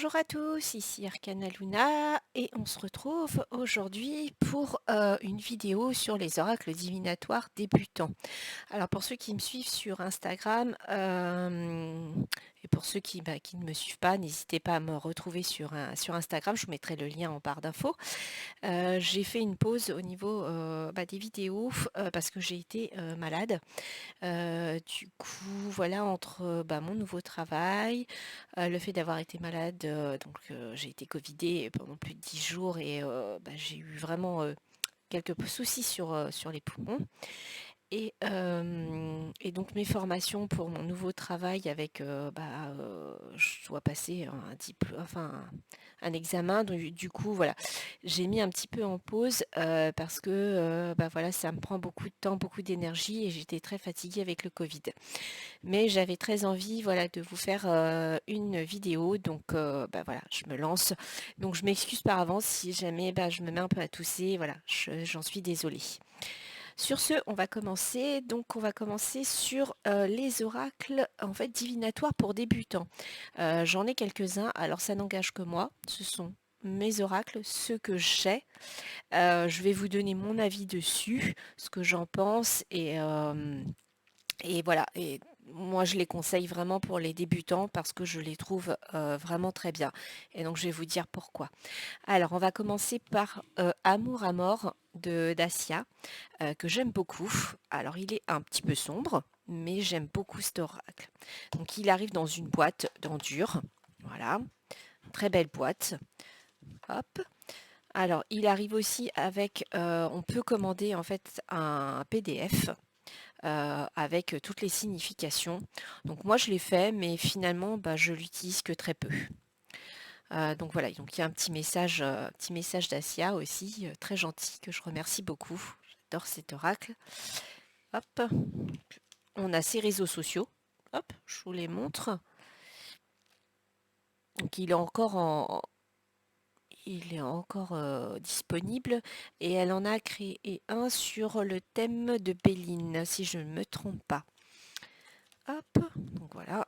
Bonjour à tous, ici Arcana Luna et on se retrouve aujourd'hui pour une vidéo sur les oracles divinatoires débutants. Alors pour ceux qui me suivent sur Instagram et pour ceux qui ne me suivent pas, n'hésitez pas à me retrouver sur Instagram, je vous mettrai le lien en barre d'infos. J'ai fait une pause au niveau des vidéos parce que j'ai été malade. Du coup, voilà, entre mon nouveau travail, le fait d'avoir été malade, j'ai été covidée pendant plus de 10 jours et j'ai eu vraiment quelques soucis sur les poumons. Et donc mes formations pour mon nouveau travail avec, je dois passer un diplôme, enfin un examen. Donc du coup, voilà, j'ai mis un petit peu en pause parce que voilà, ça me prend beaucoup de temps, beaucoup d'énergie et j'étais très fatiguée avec le Covid. Mais j'avais très envie, voilà, de vous faire une vidéo, donc voilà, je me lance. Donc je m'excuse par avance si jamais je me mets un peu à tousser, voilà, j'en suis désolée. Sur ce, on va commencer. Donc, on va commencer sur les oracles en fait divinatoires pour débutants. J'en ai quelques-uns. Alors, ça n'engage que moi. Ce sont mes oracles, ceux que j'ai. Je vais vous donner mon avis dessus, ce que j'en pense et voilà. Et moi, je les conseille vraiment pour les débutants parce que je les trouve vraiment très bien. Et donc, je vais vous dire pourquoi. Alors, on va commencer par Amour à mort de Dacia que j'aime beaucoup. Alors, il est un petit peu sombre, mais j'aime beaucoup cet oracle. Donc, il arrive dans une boîte en dur. Voilà, très belle boîte. Hop. Alors, il arrive aussi avec, on peut commander en fait un PDF avec toutes les significations. Donc, moi, je l'ai fait, mais finalement, je l'utilise que très peu. Donc voilà, donc il y a un petit message d'Asia aussi, très gentil, que je remercie beaucoup. J'adore cet oracle. Hop. On a ses réseaux sociaux. Hop, je vous les montre. Donc il est encore disponible et elle en a créé un sur le thème de Béline, si je ne me trompe pas. Hop, donc voilà,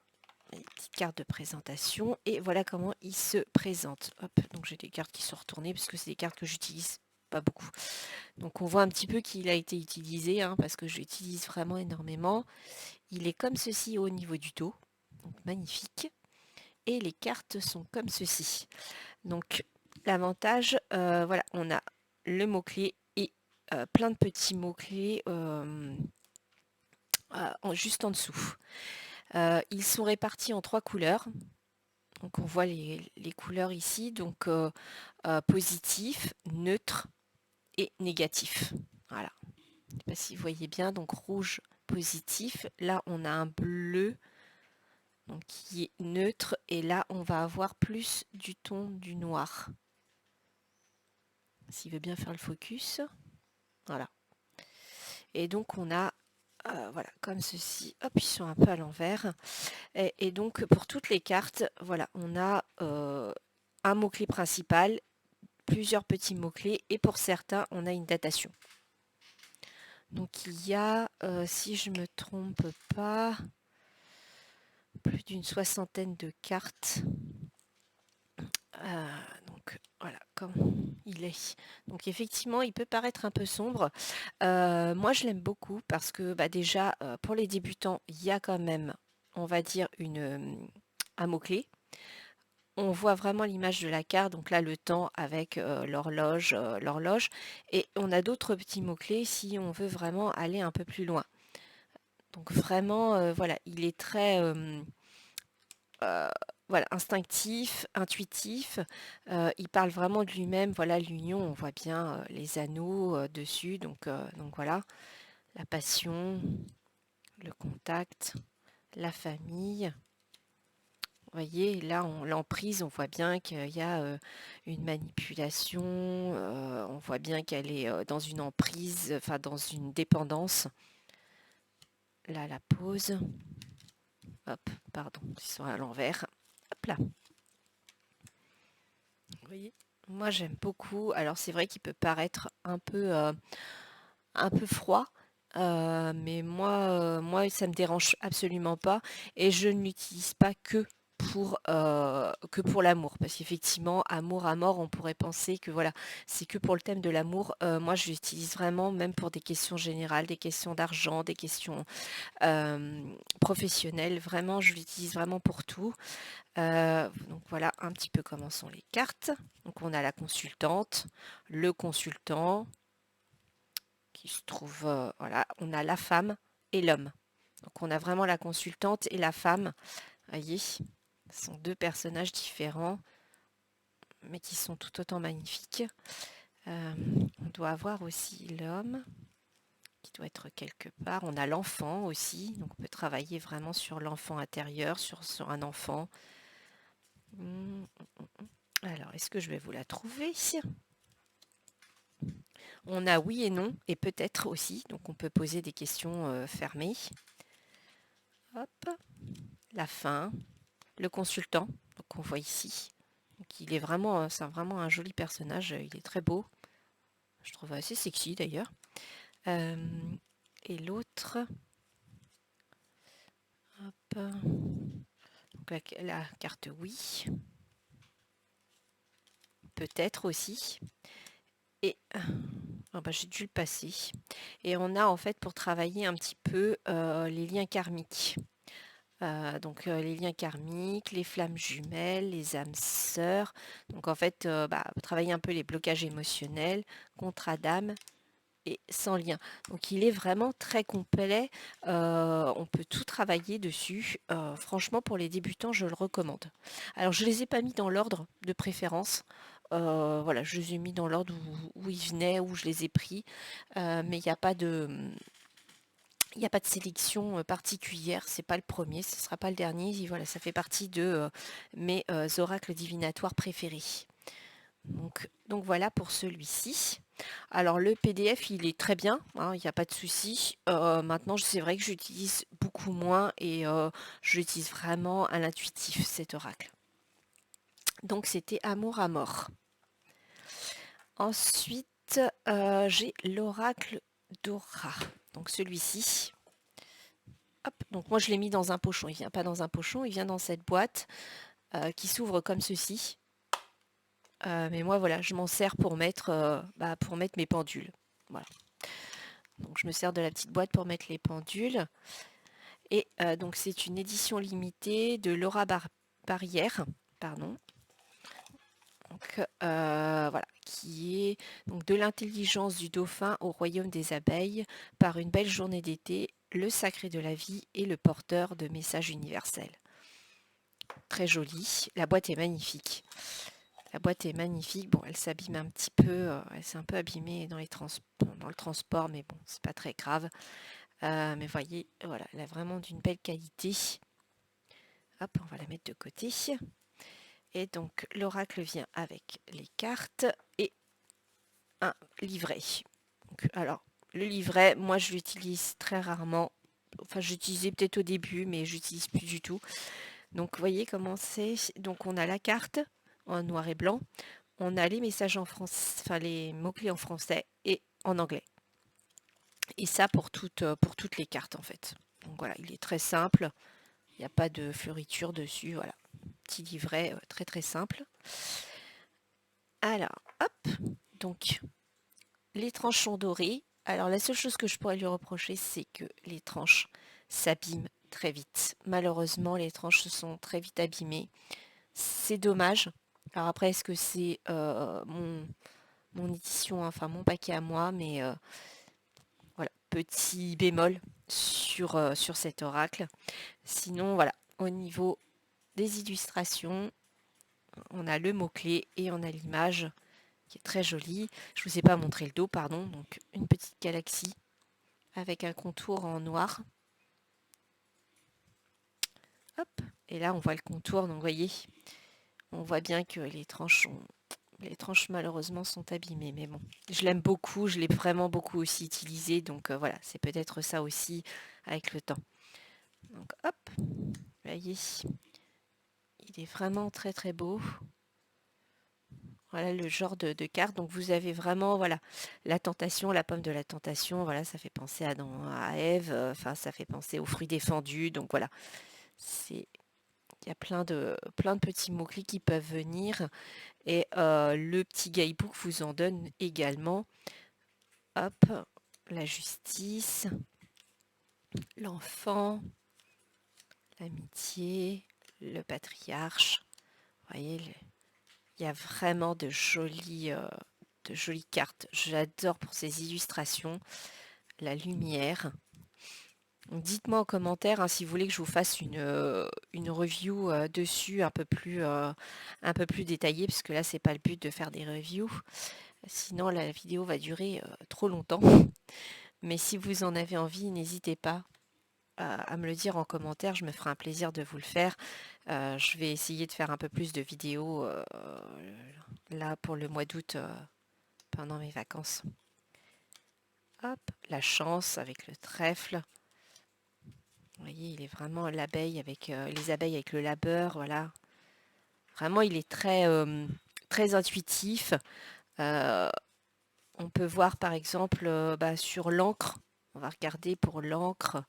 les petites cartes de présentation et voilà comment il se présente. Hop, donc j'ai des cartes qui sont retournées parce que c'est des cartes que j'utilise pas beaucoup. Donc on voit un petit peu qu'il a été utilisé parce que je l'utilise vraiment énormément. Il est comme ceci au niveau du dos, donc magnifique. Et les cartes sont comme ceci. Donc l'avantage, voilà, on a le mot-clé et plein de petits mots-clés juste en dessous. Ils sont répartis en 3 couleurs. Donc on voit les couleurs ici, donc positif, neutre et négatif. Voilà. Je ne sais pas si vous voyez bien, donc rouge positif. Là on a un bleu donc qui est neutre et là on va avoir plus du ton du noir. S'il veut bien faire le focus, voilà. Et donc on a voilà comme ceci, hop ils sont un peu à l'envers. Et donc pour toutes les cartes, voilà on a un mot-clé principal, plusieurs petits mots-clés et pour certains on a une datation. Donc il y a, si je me trompe pas, plus d'une soixantaine de cartes. Donc voilà, comme il est. Donc effectivement, il peut paraître un peu sombre. Moi, je l'aime beaucoup parce que déjà, pour les débutants, il y a quand même, on va dire, un mot-clé. On voit vraiment l'image de la carte, donc là le temps avec l'horloge, et on a d'autres petits mots-clés si on veut vraiment aller un peu plus loin. Donc vraiment, voilà, il est très voilà, instinctif, intuitif. Il parle vraiment de lui-même. Voilà, l'union, on voit bien les anneaux dessus. Donc voilà, la passion, le contact, la famille. Vous voyez, là, l'emprise, on voit bien qu'il y a une manipulation. On voit bien qu'elle est dans une emprise, enfin dans une dépendance. Là, la pause. Hop, pardon, ils sont à l'envers. Hop là. Vous voyez? Moi, j'aime beaucoup. Alors, c'est vrai qu'il peut paraître un peu froid, mais moi, ça me dérange absolument pas. Et je ne l'utilise pas que que pour l'amour. Parce qu'effectivement, amour à mort, on pourrait penser que voilà, c'est que pour le thème de l'amour. Moi, je l'utilise vraiment même pour des questions générales, des questions d'argent, des questions professionnelles. Vraiment, je l'utilise vraiment pour tout. Donc voilà un petit peu comment sont les cartes. Donc on a la consultante, le consultant qui se trouve, voilà, on a la femme et l'homme. Donc on a vraiment la consultante et la femme. Voyez, ce sont deux personnages différents, mais qui sont tout autant magnifiques. On doit avoir aussi l'homme qui doit être quelque part. On a l'enfant aussi, donc on peut travailler vraiment sur l'enfant intérieur, sur un enfant. Alors, est-ce que je vais vous la trouver ici? On a oui et non, et peut-être aussi, donc on peut poser des questions fermées. Hop, la fin, le consultant, donc on voit ici. Donc il est vraiment, c'est vraiment un joli personnage, il est très beau. Je trouve assez sexy d'ailleurs. Et l'autre, hop, donc la carte oui, peut-être aussi. Et oh bah, j'ai dû le passer. Et on a en fait pour travailler un petit peu les liens karmiques. Donc les liens karmiques, les flammes jumelles, les âmes sœurs. Donc en fait, travailler un peu les blocages émotionnels, contrat d'âme et sans lien. Donc il est vraiment très complet. On peut tout travailler dessus. Franchement, pour les débutants, je le recommande. Alors je les ai pas mis dans l'ordre de préférence. Voilà, je les ai mis dans l'ordre où ils venaient, où je les ai pris. Mais il n'y a pas de sélection particulière, c'est pas le premier, ce ne sera pas le dernier. Et voilà, ça fait partie de mes oracles divinatoires préférés. Donc voilà pour celui-ci. Alors le PDF, il est très bien, hein, il n'y a pas de souci. Maintenant, c'est vrai que j'utilise beaucoup moins et je l'utilise vraiment à l'intuitif, cet oracle. Donc c'était Amour à mort. Ensuite, j'ai l'oracle d'Aura. Donc celui-ci. Hop, donc moi je l'ai mis dans un pochon. Il vient pas dans un pochon, il vient dans cette boîte qui s'ouvre comme ceci. Mais moi voilà, je m'en sers pour mettre mes pendules. Voilà. Donc je me sers de la petite boîte pour mettre les pendules. Et donc c'est une édition limitée de Laura Barrière, pardon. Donc voilà, qui est donc de l'intelligence du dauphin au royaume des abeilles par une belle journée d'été, le sacré de la vie et le porteur de messages universels. Très jolie, la boîte est magnifique. La boîte est magnifique. Bon, elle s'abîme un petit peu, elle s'est un peu abîmée dans le transport, mais bon, c'est pas très grave. Mais voyez, voilà, elle a vraiment d'une belle qualité. Hop, on va la mettre de côté. Et donc, l'oracle vient avec les cartes et un livret. Donc, alors, le livret, moi, je l'utilise très rarement. Enfin, j'utilisais peut-être au début, mais j'utilise plus du tout. Donc, vous voyez comment c'est. Donc, on a la carte en noir et blanc. On a les messages en français, enfin les mots-clés en français et en anglais. Et ça pour toutes les cartes en fait. Donc voilà, il est très simple. Il n'y a pas de fleuriture dessus. Voilà, petit livret très très simple. Alors, hop, donc les tranches sont dorées. Alors la seule chose que je pourrais lui reprocher, c'est que les tranches s'abîment très vite. Malheureusement, les tranches se sont très vite abîmées. C'est dommage. Alors après, est-ce que c'est mon édition, enfin mon paquet à moi, mais voilà, petit bémol sur cet oracle. Sinon, voilà, au niveau des illustrations, on a le mot-clé et on a l'image qui est très jolie. Je ne vous ai pas montré le dos, pardon. Donc une petite galaxie avec un contour en noir. Hop, et là on voit le contour, donc vous voyez, on voit bien que les tranches malheureusement sont abîmées, mais bon, je l'aime beaucoup, je l'ai vraiment beaucoup aussi utilisé, donc voilà, c'est peut-être ça aussi avec le temps. Donc hop, vous voyez, il est vraiment très très beau. Voilà le genre de carte. Donc vous avez vraiment voilà la tentation, la pomme de la tentation. Voilà, ça fait penser à Ève. Enfin, ça fait penser aux fruits défendus. Donc voilà, c'est il y a plein de petits mots-clés qui peuvent venir et le petit guidebook vous en donne également. Hop, la justice, l'enfant, l'amitié, le patriarche. Vous voyez, il y a vraiment de jolies cartes. J'adore pour ces illustrations. La lumière. Donc, dites-moi en commentaire hein, si vous voulez que je vous fasse une review dessus un peu plus détaillée, parce que là, c'est pas le but de faire des reviews. Sinon, la vidéo va durer trop longtemps. Mais si vous en avez envie, n'hésitez pas à me le dire en commentaire, je me ferai un plaisir de vous le faire. Je vais essayer de faire un peu plus de vidéos là pour le mois d'août pendant mes vacances. Hop, la chance avec le trèfle. Vous voyez, il est vraiment l'abeille avec les abeilles avec le labeur, voilà. Vraiment, il est très intuitif. Euh, on peut voir par exemple sur l'encre. On va regarder pour l'encre.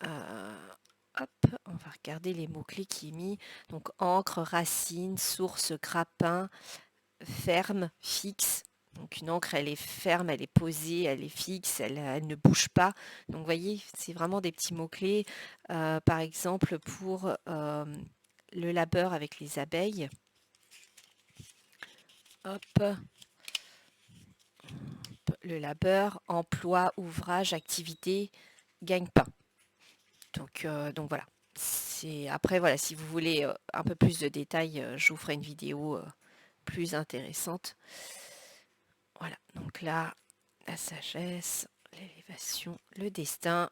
Hop, on va regarder les mots-clés qui est mis. Donc encre, racine, source, grappin, ferme, fixe. Donc une encre, elle est ferme, elle est posée, elle est fixe, elle ne bouge pas. Donc vous voyez, c'est vraiment des petits mots-clés. Par exemple, pour le labeur avec les abeilles. Hop, le labeur, emploi, ouvrage, activité, gagne-pain. Donc voilà. Après, voilà, si vous voulez un peu plus de détails, je vous ferai une vidéo plus intéressante. Voilà, donc là, la sagesse, l'élévation, le destin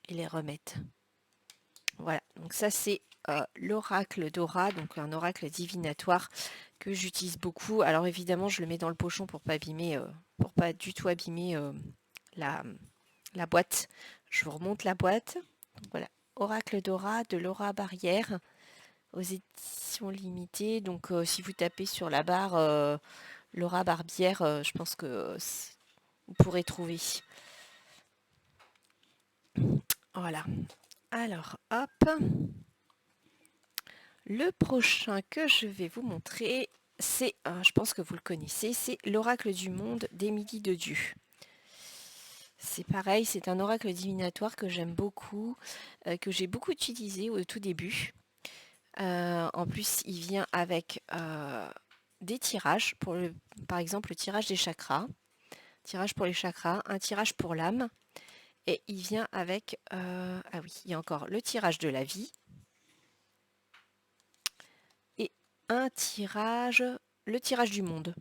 et les remèdes. Voilà, donc ça c'est l'oracle d'Aura, donc un oracle divinatoire que j'utilise beaucoup. Alors évidemment, je le mets dans le pochon pour pas abîmer, pour pas du tout abîmer la boîte. Je vous remonte la boîte. Donc voilà, oracle d'Aura de Laura Barrière aux éditions limitées. Donc si vous tapez sur la barre Laura Barbière, je pense que vous pourrez trouver. Voilà. Alors, hop. Le prochain que je vais vous montrer, c'est, je pense que vous le connaissez, c'est l'oracle du monde d'Émilie de Dieu. C'est pareil, c'est un oracle divinatoire que j'aime beaucoup, que j'ai beaucoup utilisé au tout début. En plus, il vient avec des tirages, par exemple le tirage des chakras, tirage pour les chakras, un tirage pour l'âme, et il vient avec, ah oui, il y a encore le tirage de la vie, et un tirage, le tirage du monde.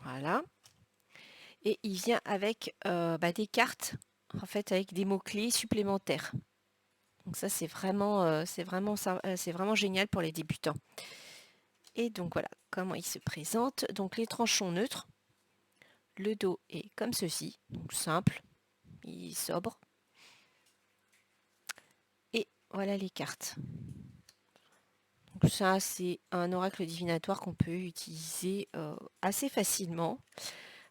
Voilà. Et il vient avec des cartes, en fait, avec des mots-clés supplémentaires. Donc ça, c'est vraiment génial pour les débutants. Et donc voilà comment il se présente. Donc les tranches sont neutres. Le dos est comme ceci, donc simple, il est sobre. Et voilà les cartes. Donc ça, c'est un oracle divinatoire qu'on peut utiliser assez facilement.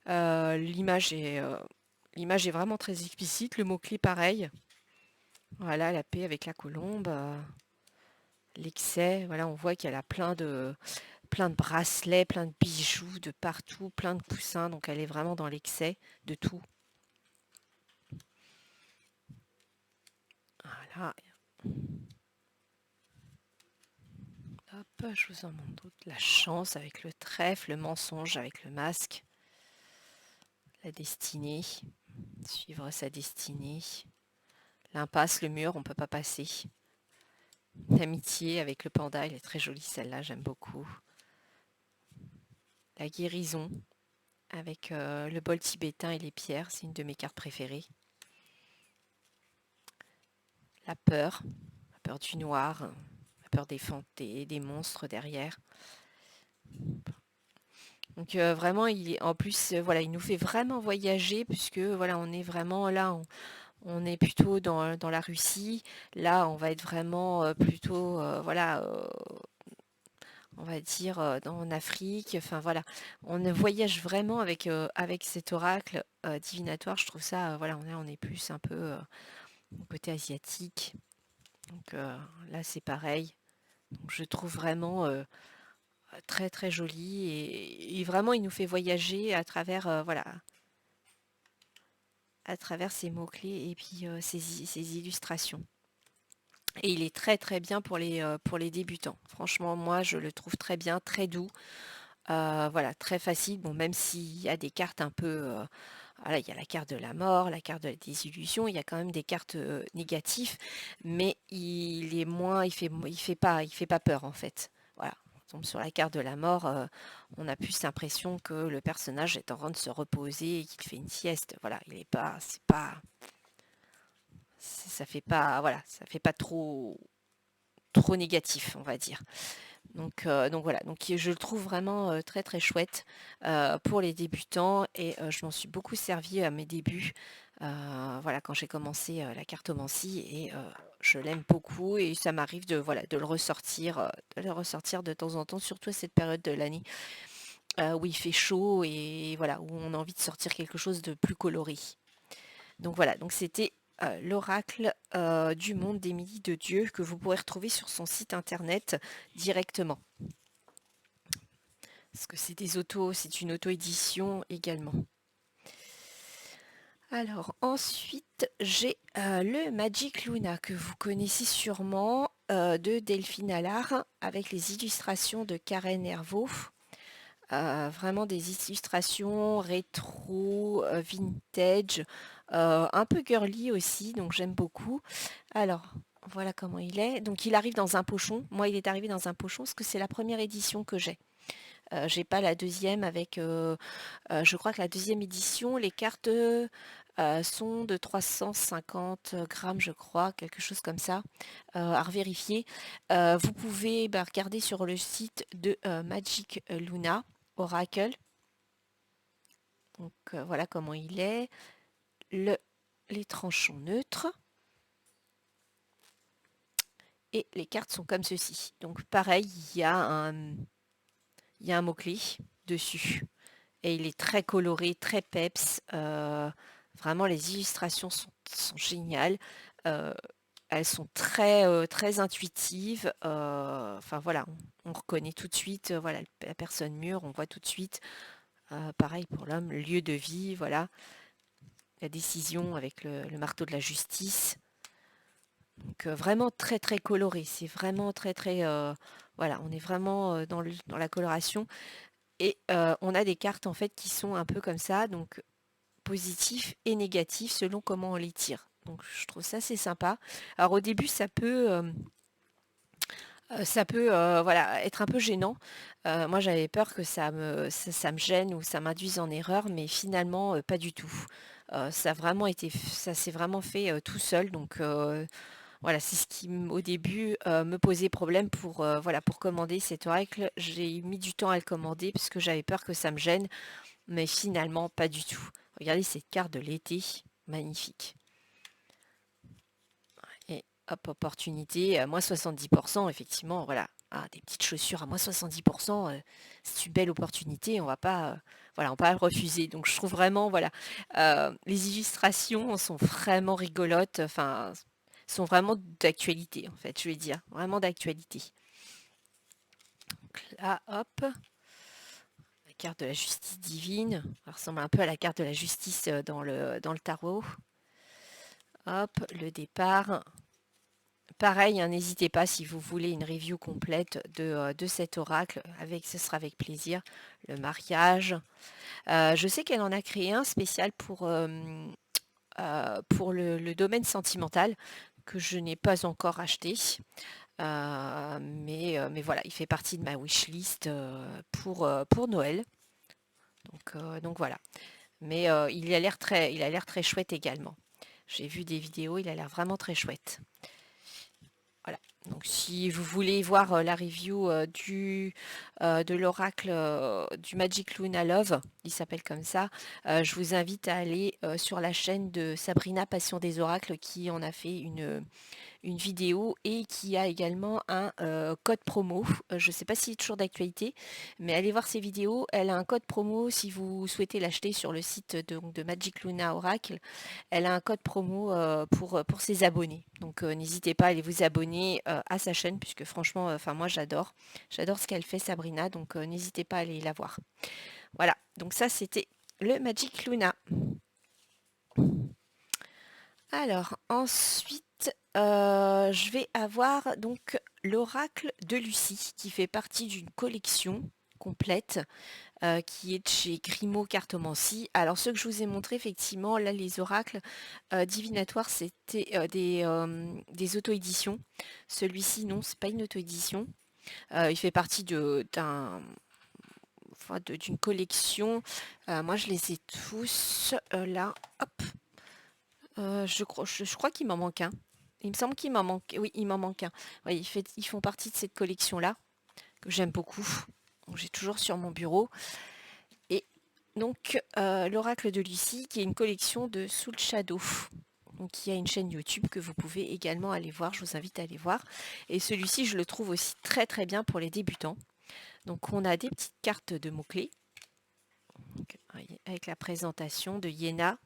L'image est vraiment très explicite. Le mot-clé, pareil. Voilà, la paix avec la colombe. L'excès, voilà, on voit qu'elle a plein de bracelets, plein de bijoux de partout, plein de coussins. Donc elle est vraiment dans l'excès de tout. Voilà. Hop, je vous en montre d'autres. La chance avec le trèfle, le mensonge avec le masque. La destinée, suivre sa destinée. L'impasse, le mur, on ne peut pas passer. L'amitié avec le panda, elle est très jolie celle-là, j'aime beaucoup. La guérison avec le bol tibétain et les pierres, c'est une de mes cartes préférées. La peur du noir, la peur des monstres derrière. Donc vraiment, en plus, voilà, il nous fait vraiment voyager puisque voilà, on est vraiment là, on est plutôt dans la Russie. Là, on va être vraiment plutôt, voilà, on va dire en Afrique. Enfin voilà, on voyage vraiment avec cet oracle divinatoire. Je trouve ça, voilà, on est plus un peu au côté asiatique. Donc là, c'est pareil. Donc, je trouve vraiment très très joli et vraiment, il nous fait voyager à travers, voilà, à travers ces mots-clés et puis ces illustrations. Et il est très très bien pour les débutants. Franchement, moi, je le trouve très bien, très doux. Voilà, très facile. Bon, même s'il y a des cartes un peu, voilà, il y a la carte de la mort, la carte de la désillusion, il y a quand même des cartes négatives, mais il est moins, il fait pas peur en fait. Voilà. On tombe sur la carte de la mort, on a plus l'impression que le personnage est en train de se reposer et qu'il fait une sieste. Voilà, il est pas, c'est pas, ça fait pas, voilà, ça fait pas trop négatif, on va dire. Donc voilà, donc je le trouve vraiment très très chouette pour les débutants et je m'en suis beaucoup servi à mes débuts. Voilà, quand j'ai commencé la cartomancie et je l'aime beaucoup et ça m'arrive de voilà de le ressortir de temps en temps, surtout à cette période de l'année où il fait chaud et voilà où on a envie de sortir quelque chose de plus coloré. Donc voilà, donc c'était l'oracle du monde d'Émilie de Dieu que vous pourrez retrouver sur son site internet directement. Parce que c'est une auto-édition également. Alors ensuite, j'ai le Magic Luna que vous connaissez sûrement de Delphine Allard avec les illustrations de Karen Hervaux. Vraiment des illustrations rétro, vintage, un peu girly aussi, donc j'aime beaucoup. Alors, voilà comment il est. Donc il arrive dans un pochon. Moi, il est arrivé dans un pochon parce que c'est la première édition que j'ai. J'ai pas la deuxième avec, je crois que la deuxième édition, les cartes sont de 350 grammes, je crois, quelque chose comme ça, à revérifier. Vous pouvez regarder sur le site de Magic Luna Oracle. Donc voilà comment il est. Le, les tranchants neutres. Et les cartes sont comme ceci. Donc pareil, il y a un mot-clé dessus. Et il est très coloré, très peps. Vraiment, les illustrations sont géniales. Euh, Elles sont très intuitives. Enfin voilà, on reconnaît tout de suite voilà, la personne mûre, on voit tout de suite. Pareil pour l'homme, le lieu de vie, voilà, la décision avec le marteau de la justice. Donc vraiment très coloré. C'est vraiment très voilà, on est vraiment dans la coloration. Et on a des cartes en fait qui sont un peu comme ça, donc positifs et négatifs selon comment on les tire. Donc je trouve ça c'est sympa. Alors au début ça peut voilà, être un peu gênant. Moi j'avais peur que ça me gêne ou ça m'induise en erreur, mais finalement pas du tout. Ça s'est vraiment fait tout seul. Donc voilà, c'est ce qui au début me posait problème pour, voilà, pour commander cet oracle. J'ai mis du temps à le commander parce que j'avais peur que ça me gêne, mais finalement pas du tout. Regardez cette carte de l'été, magnifique. Et hop, opportunité, moins 70%, effectivement, voilà. Ah, des petites chaussures à moins 70%, c'est une belle opportunité, on va pas, voilà, on va pas le refuser. Donc je trouve vraiment, voilà, les illustrations sont vraiment rigolotes, enfin, sont vraiment d'actualité, en fait, je vais dire, vraiment d'actualité. Donc là, hop, la carte de la justice divine, ça ressemble un peu à la carte de la justice dans le tarot. Hop, le départ. Pareil, hein, n'hésitez pas si vous voulez une review complète de cet oracle, ce sera avec plaisir. Le mariage. Je sais qu'elle en a créé un spécial pour le domaine sentimental que je n'ai pas encore acheté. Mais voilà, il fait partie de ma wishlist pour Noël. Donc voilà. Mais il a l'air très chouette également. J'ai vu des vidéos, il a l'air vraiment très chouette. Voilà. Donc si vous voulez voir la review de l'oracle du Magic Luna Love, il s'appelle comme ça, je vous invite à aller sur la chaîne de Sabrina Passion des Oracles qui en a fait une vidéo et qui a également un code promo. Je ne sais pas s'il est toujours d'actualité, mais allez voir ses vidéos. Elle a un code promo si vous souhaitez l'acheter sur le site de Magic Luna Oracle. Elle a un code promo pour ses abonnés. Donc n'hésitez pas à aller vous abonner à sa chaîne, puisque franchement, enfin moi j'adore. J'adore ce qu'elle fait, Sabrina, donc n'hésitez pas à aller la voir. Voilà, donc ça c'était le Magic Luna. Alors ensuite, je vais avoir donc l'oracle de Lucie qui fait partie d'une collection complète qui est de chez Grimaud Cartomancie. Alors ceux que je vous ai montré effectivement, là les oracles divinatoires c'était des auto-éditions. Celui-ci non, c'est pas une auto-édition. Il fait partie d'une collection. Moi je les ai tous là. Hop. Je crois qu'il m'en manque un. Il me semble qu'il m'en manque. Oui, il m'en manque un. Oui, ils font partie de cette collection-là, que j'aime beaucoup. J'ai toujours sur mon bureau. Et donc, l'Oracle de Lucie, qui est une collection de Soul Shadow. Donc, il y a une chaîne YouTube que vous pouvez également aller voir. Je vous invite à aller voir. Et celui-ci, je le trouve aussi très très bien pour les débutants. Donc, on a des petites cartes de mots-clés. Avec la présentation de Yéna.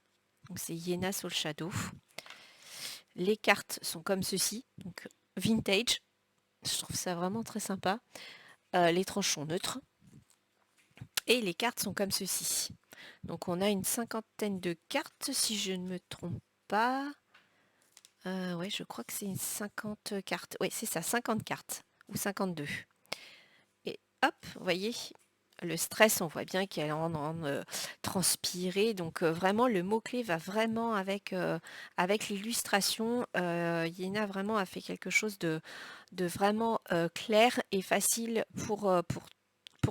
Donc, c'est Yéna Soul Shadow. Les cartes sont comme ceci, donc vintage. Je trouve ça vraiment très sympa. Les tranches sont neutres. Et les cartes sont comme ceci. Donc on a une cinquantaine de cartes, si je ne me trompe pas. Oui, je crois que c'est une 50 cartes. Oui, c'est ça, 50 cartes. Ou 52. Et hop, vous voyez, le stress, on voit bien qu'elle en transpirer. Donc vraiment, le mot-clé va vraiment avec l'illustration. Yéna vraiment a fait quelque chose de vraiment clair et facile pour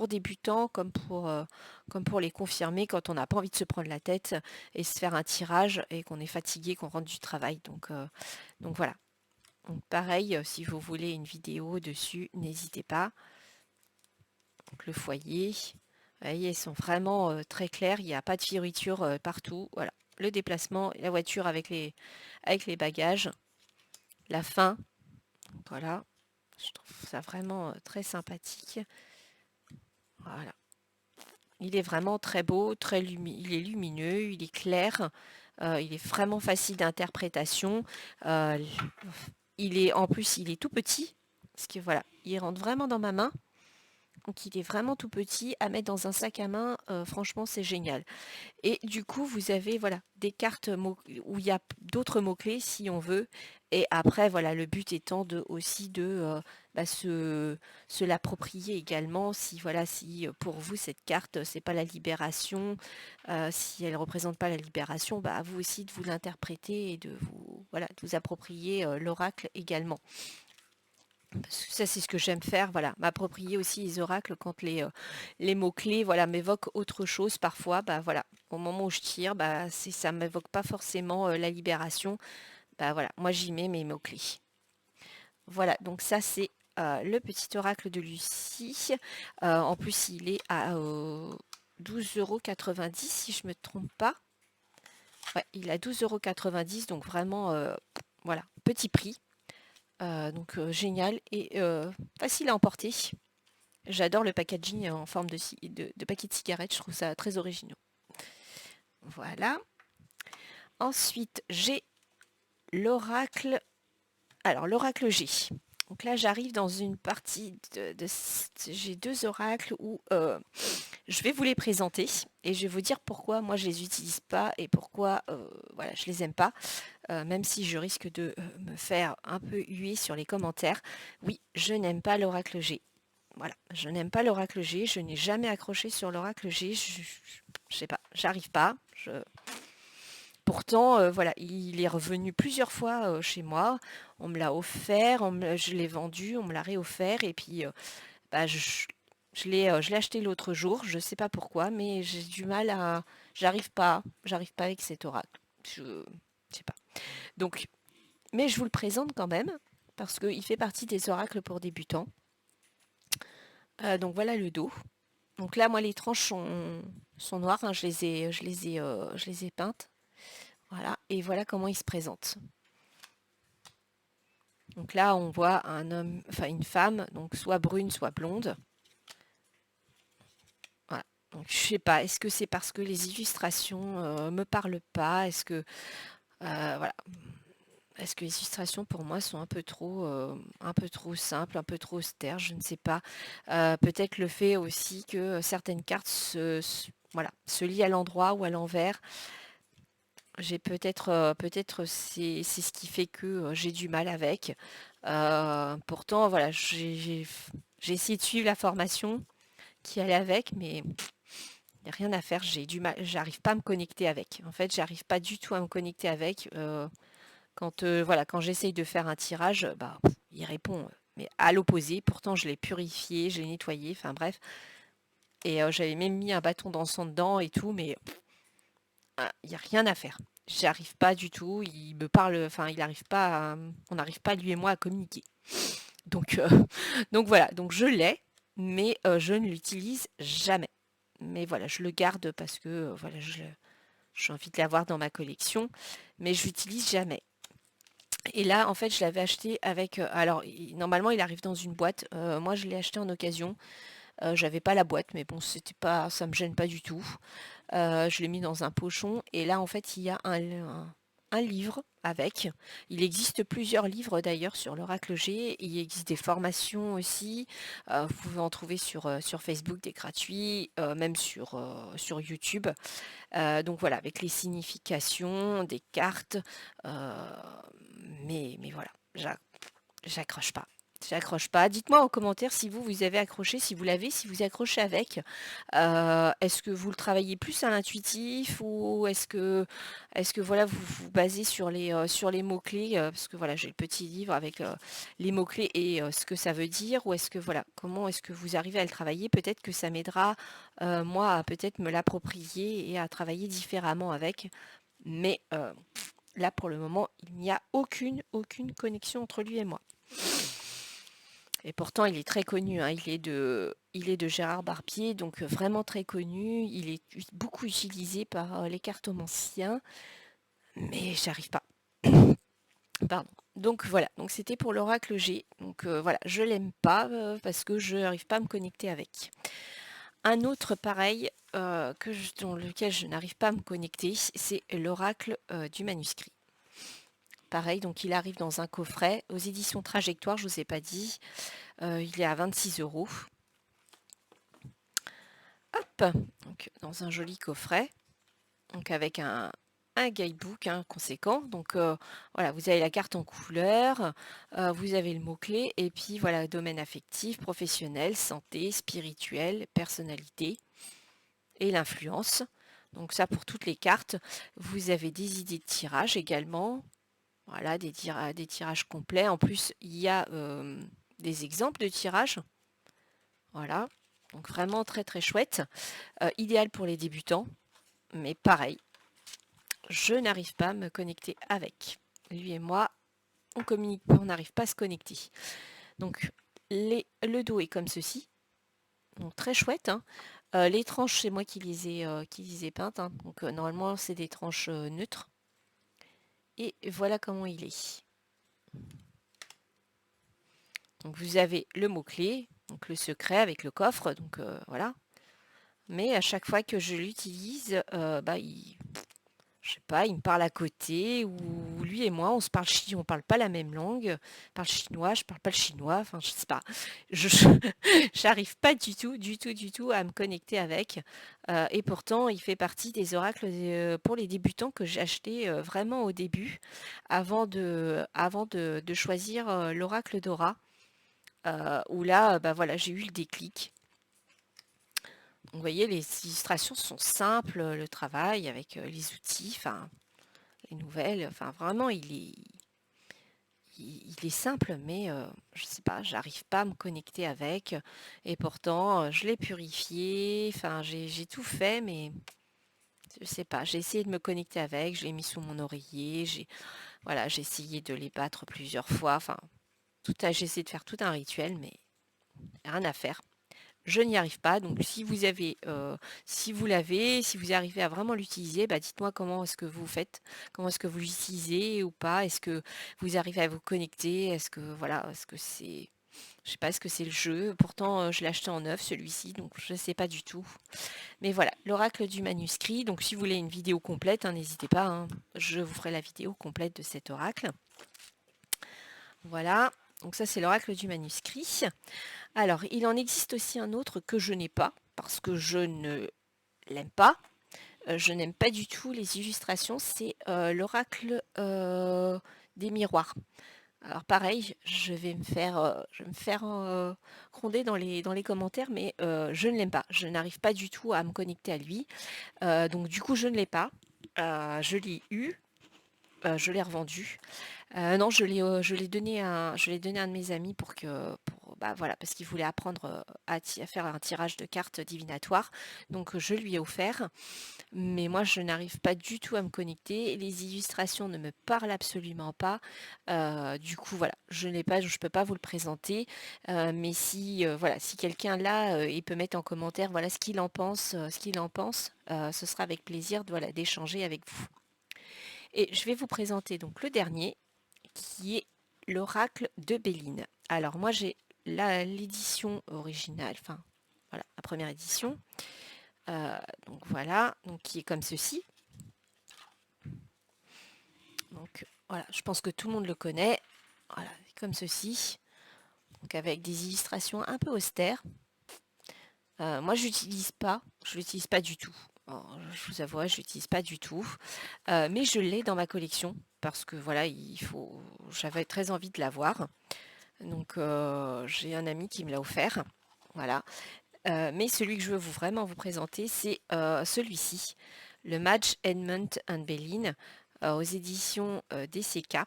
débutants comme pour les confirmer quand on n'a pas envie de se prendre la tête et se faire un tirage et qu'on est fatigué, qu'on rentre du travail. Donc voilà. Donc pareil, si vous voulez une vidéo dessus, n'hésitez pas. Donc le foyer, vous voyez, elles sont vraiment très claires, il n'y a pas de fioriture partout. Voilà. Le déplacement, la voiture avec les bagages, la fin. Voilà. Je trouve ça vraiment très sympathique. Voilà. Il est vraiment très beau, il est lumineux, il est clair, il est vraiment facile d'interprétation. Euh, en plus, il est tout petit, parce que voilà, il rentre vraiment dans ma main. Donc il est vraiment tout petit à mettre dans un sac à main. Franchement, c'est génial. Et du coup, vous avez voilà des cartes où il y a d'autres mots-clés si on veut. Et après, voilà, le but étant aussi de se l'approprier également. Si voilà, si pour vous cette carte, c'est pas la libération, si elle représente pas la libération, bah à vous aussi de vous l'interpréter et de vous approprier l'oracle également. Parce que ça, c'est ce que j'aime faire, voilà, m'approprier aussi les oracles quand les mots-clés, voilà, m'évoquent autre chose parfois, bah voilà, au moment où je tire, bah ça m'évoque pas forcément la libération, bah voilà, moi j'y mets mes mots-clés. Voilà, donc ça c'est le petit oracle de Lucie. En plus, il est à 12,90 € si je me trompe pas. Ouais, il est à 12,90 €, donc vraiment, voilà, petit prix. Donc génial et facile à emporter. J'adore le packaging en forme de paquet de cigarettes, je trouve ça très original. Voilà. Ensuite, j'ai l'oracle. Alors, l'oracle G. Donc là, j'arrive dans une partie j'ai deux oracles où je vais vous les présenter et je vais vous dire pourquoi moi je les utilise pas et pourquoi voilà, je les aime pas. Même si je risque de me faire un peu huer sur les commentaires. Oui, je n'aime pas l'oracle G. Voilà, je n'aime pas l'oracle G, je n'ai jamais accroché sur l'oracle G, je sais pas, j'arrive pas. Pourtant, voilà, il est revenu plusieurs fois chez moi, on me l'a offert, je l'ai vendu, on me l'a réoffert, et puis bah, je l'ai acheté l'autre jour, je sais pas pourquoi, mais j'ai du mal à... j'arrive pas avec cet oracle. Je sais pas. Donc, mais je vous le présente quand même, parce qu'il fait partie des oracles pour débutants. Donc voilà le dos. Donc là, moi, les tranches sont noires, hein, je les ai peintes. Voilà, et voilà comment il se présente. Donc là, on voit un homme, enfin une femme, donc soit brune, soit blonde. Voilà. Donc je sais pas, est-ce que c'est parce que les illustrations me parlent pas? Voilà, est-ce que les illustrations pour moi sont un peu trop simples, un peu trop austères? Je ne sais pas. Peut-être le fait aussi que certaines cartes voilà, se lient à l'endroit ou à l'envers. J'ai peut-être c'est ce qui fait que j'ai du mal avec. Pourtant, voilà, j'ai essayé de suivre la formation qui allait avec, mais il n'y a rien à faire. J'ai du mal, j'arrive pas à me connecter avec. En fait, j'arrive pas du tout à me connecter avec. Quand voilà, quand j'essaye de faire un tirage, bah, il répond, mais à l'opposé. Pourtant, je l'ai purifié, je l'ai nettoyé. Enfin bref, et j'avais même mis un bâton d'encens dedans et tout, mais il y a rien à faire. J'y arrive pas du tout. Il me parle, enfin, il arrive pas, on n'arrive pas lui et moi à communiquer. Donc, donc voilà. Donc je l'ai, mais je ne l'utilise jamais. Mais voilà, je le garde parce que voilà, j'ai envie de l'avoir dans ma collection, mais je l'utilise jamais. Et là, en fait, je l'avais acheté avec. Alors, normalement, il arrive dans une boîte. Moi, je l'ai acheté en occasion. J'avais pas la boîte, mais bon, c'était pas, ça me gêne pas du tout. Je l'ai mis dans un pochon et là en fait il y a un livre avec. Il existe plusieurs livres d'ailleurs sur l'Oracle G. Il existe des formations aussi. Vous pouvez en trouver sur Facebook des gratuits, même sur YouTube. Donc voilà, avec les significations, des cartes. euh, mais voilà, j'accroche pas. J'accroche pas. Dites-moi en commentaire si vous avez accroché, si vous l'avez, si vous accrochez avec. Est-ce que vous le travaillez plus à l'intuitif ou est-ce que voilà, vous vous basez sur les mots-clés, parce que voilà, j'ai le petit livre avec les mots-clés et ce que ça veut dire, ou est-ce que voilà, comment est-ce que vous arrivez à le travailler? Peut-être que ça m'aidera, moi, à peut-être me l'approprier et à travailler différemment avec. Mais là, pour le moment, il n'y a aucune connexion entre lui et moi. Et pourtant, il est très connu, hein. Il est de Gérard Barbier, donc vraiment très connu. Il est beaucoup utilisé par les cartomanciens, mais j'arrive pas. Pardon. Donc voilà, donc c'était pour l'oracle G. Donc voilà, je l'aime pas parce que je n'arrive pas à me connecter avec. Un autre pareil dans lequel je n'arrive pas à me connecter, c'est l'oracle du manuscrit. Pareil, donc il arrive dans un coffret aux éditions Trajectoire, je ne vous ai pas dit. Il est à 26 €. Hop, donc dans un joli coffret, donc avec un guidebook conséquent. Donc voilà, vous avez la carte en couleur, vous avez le mot-clé, et puis voilà, domaine affectif, professionnel, santé, spirituel, personnalité et l'influence. Donc ça pour toutes les cartes. Vous avez des idées de tirage également. Voilà, des tirages complets. En plus, il y a des exemples de tirages. Voilà. Donc vraiment très très chouette. Idéal pour les débutants. Mais pareil, je n'arrive pas à me connecter avec. Lui et moi, on communique pas, on n'arrive pas à se connecter. Donc le dos est comme ceci. Donc très chouette, hein. Les tranches, c'est moi qui les ai peintes, hein. Donc normalement, c'est des tranches neutres. Et voilà comment il est. Donc vous avez le mot-clé, donc le secret avec le coffre, donc voilà. Mais à chaque fois que je l'utilise, bah, je sais pas, il me parle à côté, ou lui et moi, on parle pas la même langue. Il parle chinois, je parle pas le chinois, enfin je sais pas. Je j'arrive pas du tout à me connecter avec. Et pourtant, il fait partie des oracles pour les débutants que j'ai acheté vraiment au début, avant de choisir l'oracle Dora. Où là, bah voilà, j'ai eu le déclic. Donc, vous voyez, les illustrations sont simples, le travail avec les outils, enfin les nouvelles, enfin vraiment il est simple, mais je sais pas, j'arrive pas à me connecter avec. Et pourtant, je l'ai purifié, enfin j'ai tout fait, mais je sais pas, j'ai essayé de me connecter avec, je l'ai mis sous mon oreiller, voilà, j'ai essayé de les battre plusieurs fois, enfin j'ai essayé de faire tout un rituel, mais rien à faire. Je n'y arrive pas. Donc si vous avez, si vous l'avez, si vous arrivez à vraiment l'utiliser, bah, dites-moi comment est-ce que vous faites, comment est-ce que vous l'utilisez ou pas. Est-ce que vous arrivez à vous connecter? Est-ce que voilà, est-ce que c'est, je sais pas, est-ce que c'est le jeu? Pourtant, je l'ai acheté en neuf celui-ci, donc je sais pas du tout. Mais voilà, l'oracle du manuscrit. Donc si vous voulez une vidéo complète, hein, n'hésitez pas, hein, je vous ferai la vidéo complète de cet oracle. Voilà. Donc ça c'est l'oracle du manuscrit. Alors, il en existe aussi un autre que je n'ai pas, parce que je ne l'aime pas. Je n'aime pas du tout les illustrations, c'est l'oracle des miroirs. Alors pareil, je vais me faire gronder dans les commentaires, mais je ne l'aime pas. Je n'arrive pas du tout à me connecter à lui. Donc du coup, je ne l'ai pas. Je l'ai eu, je l'ai revendu. Non, je l'ai donné à un de mes amis bah, voilà, parce qu'il voulait apprendre à faire un tirage de cartes divinatoires. Donc je lui ai offert, mais moi je n'arrive pas du tout à me connecter. Les illustrations ne me parlent absolument pas. Du coup, voilà, je n'ai pas, je peux pas vous le présenter. Mais si, voilà, si quelqu'un là, il peut mettre en commentaire, voilà ce qu'il en pense. Ce sera avec plaisir, voilà, d'échanger avec vous. Et je vais vous présenter donc le dernier, qui est l'oracle de Béline. Alors moi j'ai l'édition originale, enfin voilà, la première édition. Donc voilà, donc qui est comme ceci. Donc voilà, je pense que tout le monde le connaît. Voilà, comme ceci. Donc avec des illustrations un peu austères. Moi je l'utilise pas du tout. Alors, je vous avoue, je l'utilise pas du tout. Mais je l'ai dans ma collection parce que voilà, j'avais très envie de l'avoir. Donc j'ai un ami qui me l'a offert. Voilà. Mais celui que je veux vraiment vous présenter, c'est celui-ci, le Madge Edmund and Bellin, aux éditions DCK,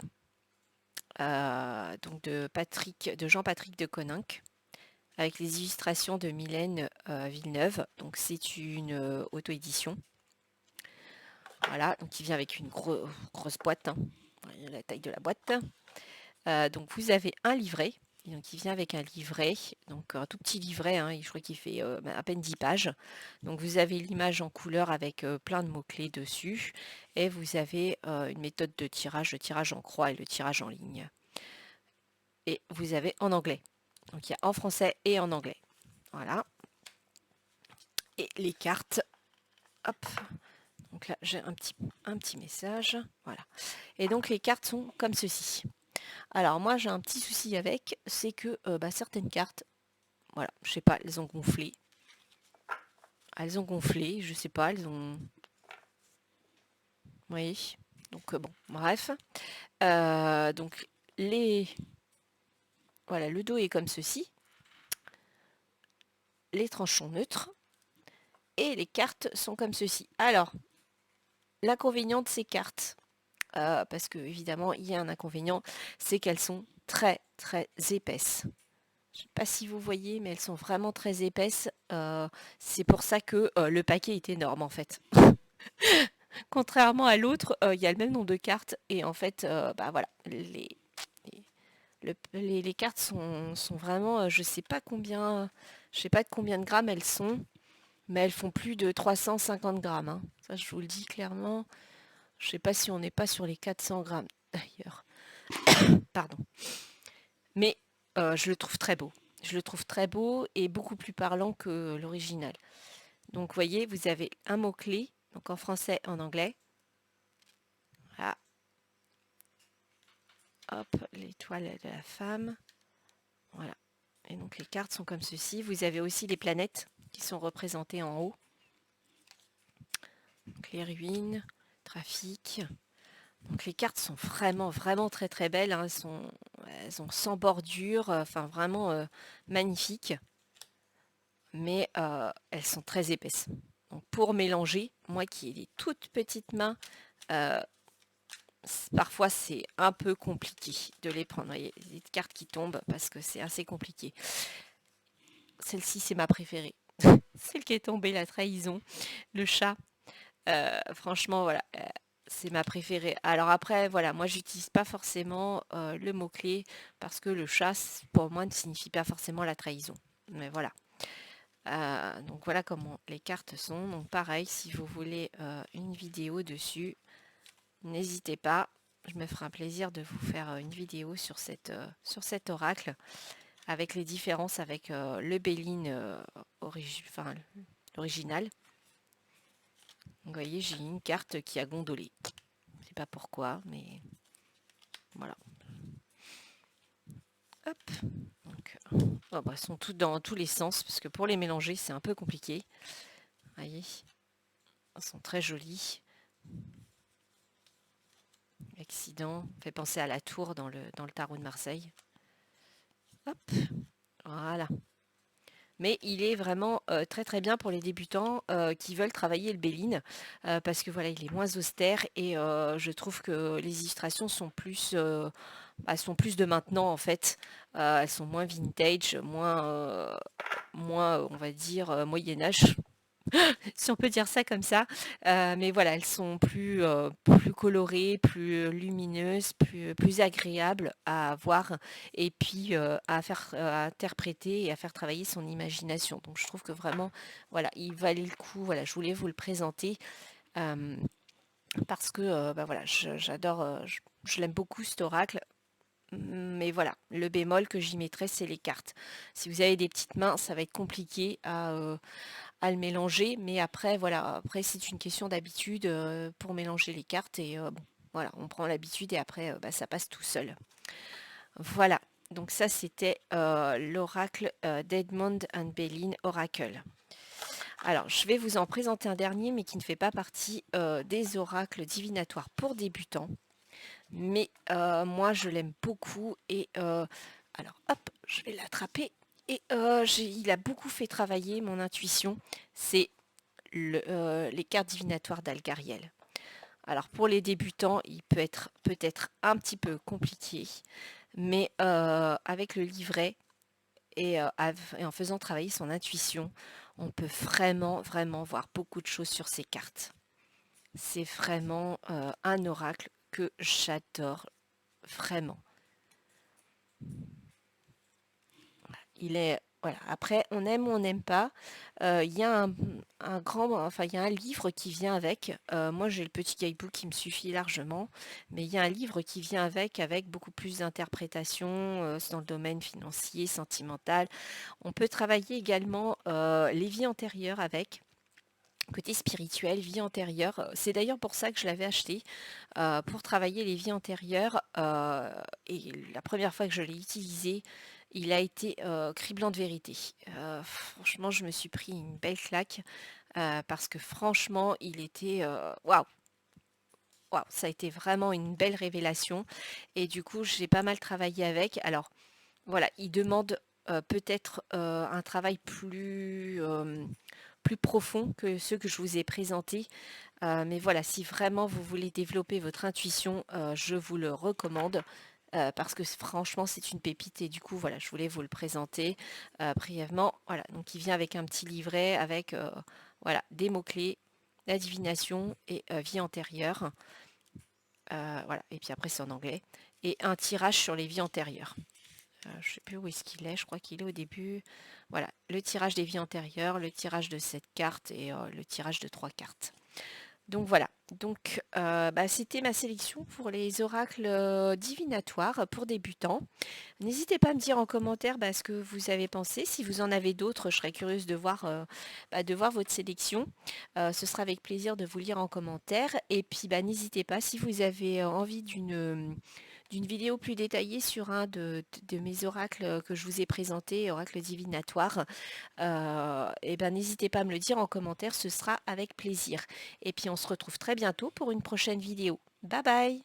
donc de Jean-Patrick de Coninck, avec les illustrations de Mylène Villeneuve. Donc c'est une auto-édition. Voilà, donc il vient avec une grosse boîte, hein. La taille de la boîte. Donc vous avez un livret. Et donc il vient avec un livret, donc un tout petit livret, hein, je crois qu'il fait à peine 10 pages. Donc vous avez l'image en couleur avec plein de mots-clés dessus. Et vous avez une méthode de tirage, le tirage en croix et le tirage en ligne. Et vous avez en anglais. Donc il y a en français et en anglais. Voilà. Et les cartes. Hop. Donc là j'ai un petit message. Voilà. Et donc les cartes sont comme ceci. Alors moi j'ai un petit souci avec, c'est que bah, certaines cartes, voilà, je sais pas, elles ont gonflé. Elles ont gonflé, je sais pas, elles ont. Vous voyez. Donc bon, bref. Donc les. Voilà, le dos est comme ceci. Les tranches sont neutres. Et les cartes sont comme ceci. Alors, l'inconvénient de ces cartes, parce que évidemment il y a un inconvénient, c'est qu'elles sont très très épaisses. Je ne sais pas si vous voyez, mais elles sont vraiment très épaisses. C'est pour ça que le paquet est énorme en fait. Contrairement à l'autre, il y a le même nombre de cartes et en fait, bah voilà, les cartes sont vraiment, je sais pas de combien de grammes elles sont, mais elles font plus de 350 grammes, hein. Ça, je vous le dis clairement. Je sais pas si on n'est pas sur les 400 grammes d'ailleurs. Pardon. Mais je le trouve très beau. Je le trouve très beau et beaucoup plus parlant que l'original. Donc, vous voyez, vous avez un mot-clé, donc en français, en anglais. Voilà. Hop, l'étoile de la femme. Voilà. Et donc, les cartes sont comme ceci. Vous avez aussi les planètes qui sont représentées en haut. Donc, les ruines, trafic. Donc, les cartes sont vraiment, vraiment très, très belles, hein. Elles ont sans bordure, enfin, vraiment magnifiques. Mais elles sont très épaisses. Donc pour mélanger, moi qui ai des toutes petites mains, euh, parfois c'est un peu compliqué de les prendre. Il y a des cartes qui tombent parce que c'est assez compliqué. Celle-ci c'est ma préférée. Celle qui est tombée, la trahison, le chat. Franchement voilà, c'est ma préférée. Alors après voilà, moi j'utilise pas forcément le mot-clé parce que le chat pour moi ne signifie pas forcément la trahison. Mais voilà. Donc voilà comment les cartes sont. Donc pareil, si vous voulez une vidéo dessus, n'hésitez pas. Je me ferai un plaisir de vous faire une vidéo sur cet oracle avec les différences avec le Béline enfin, l'original. Vous voyez, j'ai une carte qui a gondolé. Je sais pas pourquoi, mais voilà. Hop. Donc, oh bah, elles sont toutes dans tous les sens, parce que pour les mélanger, c'est un peu compliqué. Vous voyez, elles sont très jolies. Accident, fait penser à la tour dans le tarot de Marseille. Hop, voilà. Mais il est vraiment très très bien pour les débutants qui veulent travailler le Béline parce que voilà, il est moins austère et je trouve que les illustrations sont plus de maintenant en fait. Elles sont moins vintage, moins on va dire Moyen Âge, si on peut dire ça comme ça. Mais voilà, elles sont plus colorées, plus lumineuses, plus agréables à voir et puis à interpréter et à faire travailler son imagination. Donc je trouve que vraiment, voilà, il valait le coup. Voilà, je voulais vous le présenter euh, parce que bah voilà, j'adore, je l'aime beaucoup cet oracle. Mais voilà, le bémol que j'y mettrais, c'est les cartes. Si vous avez des petites mains, ça va être compliqué à le mélanger, mais après, voilà, après c'est une question d'habitude pour mélanger les cartes et bon, voilà, on prend l'habitude et après bah, ça passe tout seul. Voilà, donc ça c'était l'oracle d'Edmond and Belin Oracle. Alors, je vais vous en présenter un dernier, mais qui ne fait pas partie des oracles divinatoires pour débutants. Mais moi, je l'aime beaucoup. Et alors, hop, je vais l'attraper. Et il a beaucoup fait travailler mon intuition. C'est les cartes divinatoires d'Algariel. Alors pour les débutants, il peut être peut-être un petit peu compliqué, mais avec le livret et en faisant travailler son intuition, on peut vraiment, vraiment voir beaucoup de choses sur ces cartes. C'est vraiment un oracle que j'adore, vraiment. Il est voilà. Après, on aime ou on n'aime pas. Il y a enfin, il y a un livre qui vient avec. Moi, j'ai le petit guidebook qui me suffit largement, mais il y a un livre qui vient avec beaucoup plus d'interprétations dans le domaine financier, sentimental. On peut travailler également les vies antérieures avec. Côté spirituel, vie antérieure. C'est d'ailleurs pour ça que je l'avais acheté, pour travailler les vies antérieures. Et la première fois que je l'ai utilisé, il a été criblant de vérité. Franchement, je me suis pris une belle claque parce que franchement, il était waouh, waouh, ça a été vraiment une belle révélation. Et du coup, j'ai pas mal travaillé avec. Alors voilà, il demande peut-être un travail plus profond que ceux que je vous ai présentés. Mais voilà, si vraiment vous voulez développer votre intuition, je vous le recommande. Parce que franchement c'est une pépite et du coup voilà je voulais vous le présenter brièvement. Voilà, donc il vient avec un petit livret avec voilà des mots-clés, la divination et vie antérieure. Voilà, et puis après c'est en anglais. Et un tirage sur les vies antérieures. Je ne sais plus où est-ce qu'il est, je crois qu'il est au début. Voilà, le tirage des vies antérieures, le tirage de cette carte et le tirage de 3 cartes. Donc voilà, donc bah, c'était ma sélection pour les oracles divinatoires pour débutants. N'hésitez pas à me dire en commentaire bah, ce que vous avez pensé. Si vous en avez d'autres, je serais curieuse de voir votre sélection. Ce sera avec plaisir de vous lire en commentaire. Et puis bah, n'hésitez pas si vous avez envie d'une vidéo plus détaillée sur un de mes oracles que je vous ai présenté, oracle divinatoire, et ben n'hésitez pas à me le dire en commentaire, ce sera avec plaisir. Et puis on se retrouve très bientôt pour une prochaine vidéo. Bye bye!